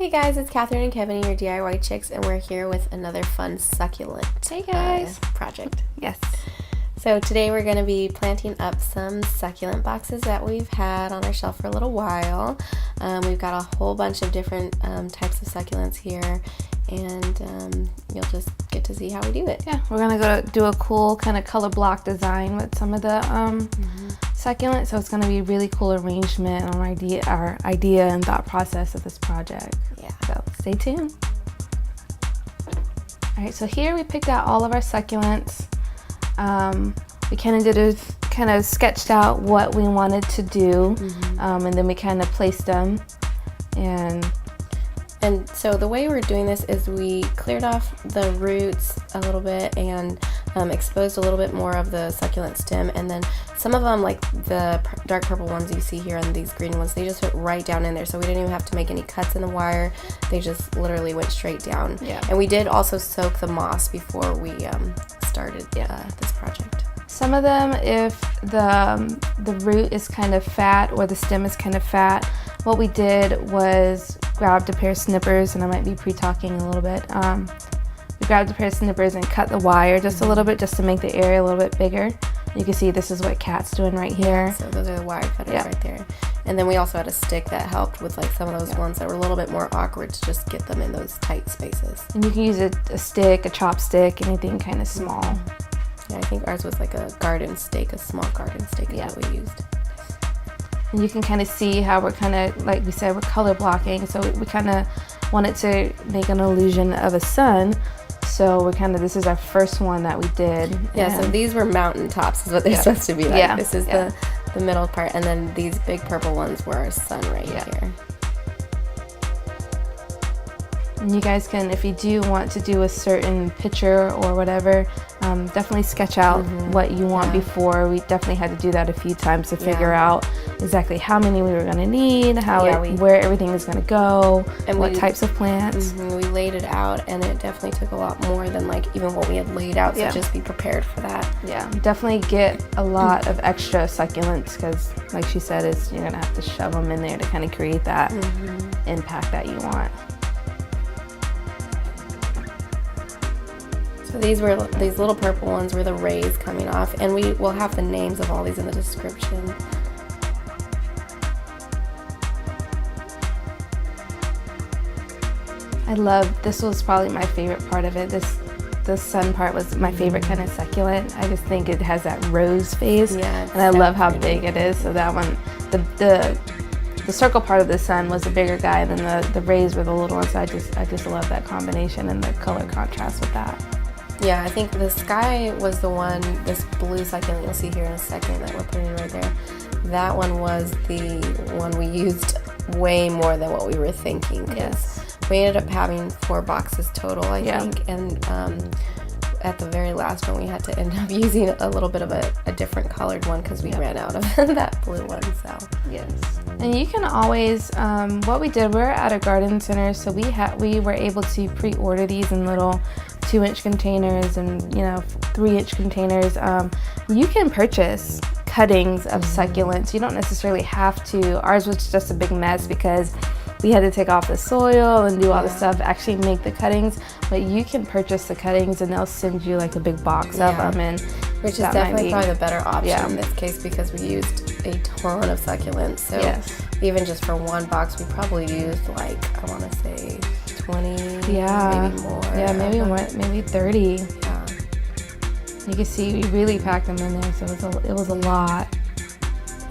Hey guys, it's Catherine and Kevin, your DIY chicks, and we're here with another fun succulent project. Yes. So today we're going to be planting up some succulent boxes that we've had on our shelf for a little while. We've got a whole bunch of different types of succulents here, and you'll just get to see how we do it. Yeah, we're going to go do a cool kind of color block design with some of the succulents, so it's going to be a really cool arrangement on our idea and thought process of this project. Yeah. So stay tuned. All right, so here we picked out all of our succulents. We kind of sketched out what we wanted to do, and then we kind of placed them. And so the way we're doing this is we cleared off the roots a little bit and exposed a little bit more of the succulent stem, and then some of them, like the dark purple ones you see here and these green ones, they just went right down in there, so we didn't even have to make any cuts in the wire. They just literally went straight down. Yeah. And we did also soak the moss before we started this project. Some of them, if the root is kind of fat or the stem is kind of fat, what we did was grabbed a pair of snippers, and I might be pre-talking a little bit. We grabbed a pair of snippers and cut the wire just a little bit, just to make the area a little bit bigger. You can see this is what Kat's doing right here. So those are the wire cutters right there. And then we also had a stick that helped with like some of those ones that were a little bit more awkward to just get them in those tight spaces. And you can use a stick, a chopstick, anything kind of small. Yeah, I think ours was like a garden stake, a small garden stake is what we used. And you can kind of see how we're kind of, like we said, we're color blocking, so we kind of wanted to make an illusion of a sun. So this is our first one that we did. Yeah, so these were mountain tops is what they're supposed to be like. Yeah. This is the middle part, and then these big purple ones were our sun right here. And you guys can, if you do want to do a certain picture or whatever, definitely sketch out what you want before. We definitely had to do that a few times to figure out exactly how many we were going to need, where everything is going to go, and what types of plants. We laid it out, and it definitely took a lot more than like even what we had laid out, so just be prepared for that. Yeah, definitely get a lot of extra succulents, because like she said, you're going to have to shove them in there to kind of create that impact that you want. So these little purple ones were the rays coming off, and we will have the names of all these in the description. This was probably my favorite part of it. The sun part was my favorite kind of succulent. I just think it has that rose face, and I love how big it is. So that one, the circle part of the sun was the bigger guy, and then the rays were the little ones. So I just love that combination and the color contrast with that. Yeah, I think the sky was the one, this blue succulent you'll see here in a second that we're putting right there. That one was the one we used way more than what we were thinking. Yes. We ended up having 4 boxes total, I think, and at the very last one we had to end up using a little bit of a different colored one because we ran out of that blue one. So yes. And you can always, what we did, we're at a garden center, so we were able to pre-order these in little 2-inch containers and 3-inch containers. You can purchase cuttings of succulents. You don't necessarily have to. Ours was just a big mess because we had to take off the soil and do all the stuff, actually make the cuttings. But you can purchase the cuttings, and they'll send you like a big box of them, and which is definitely probably the better option in this case, because we used a ton of succulents. So even just for one box, we probably used like, I want to say 20, maybe more. Yeah, maybe 30. Yeah. You can see we really packed them in there, so it was a lot.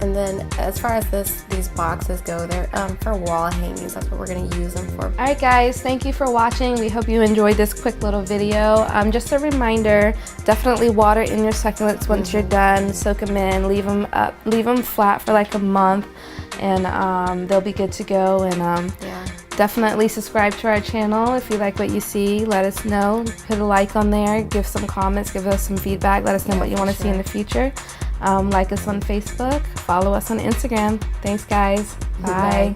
And then as far as these boxes go, they're for wall hangings. That's what we're going to use them for. Alright guys, thank you for watching. We hope you enjoyed this quick little video. Just a reminder, definitely water in your succulents once you're done. Soak them in, leave them flat for like a month, and they'll be good to go. And definitely subscribe to our channel if you like what you see. Let us know. Put a like on there. Give some comments. Give us some feedback. Let us know what you want to see in the future. Like us on Facebook. Follow us on Instagram. Thanks, guys. Bye.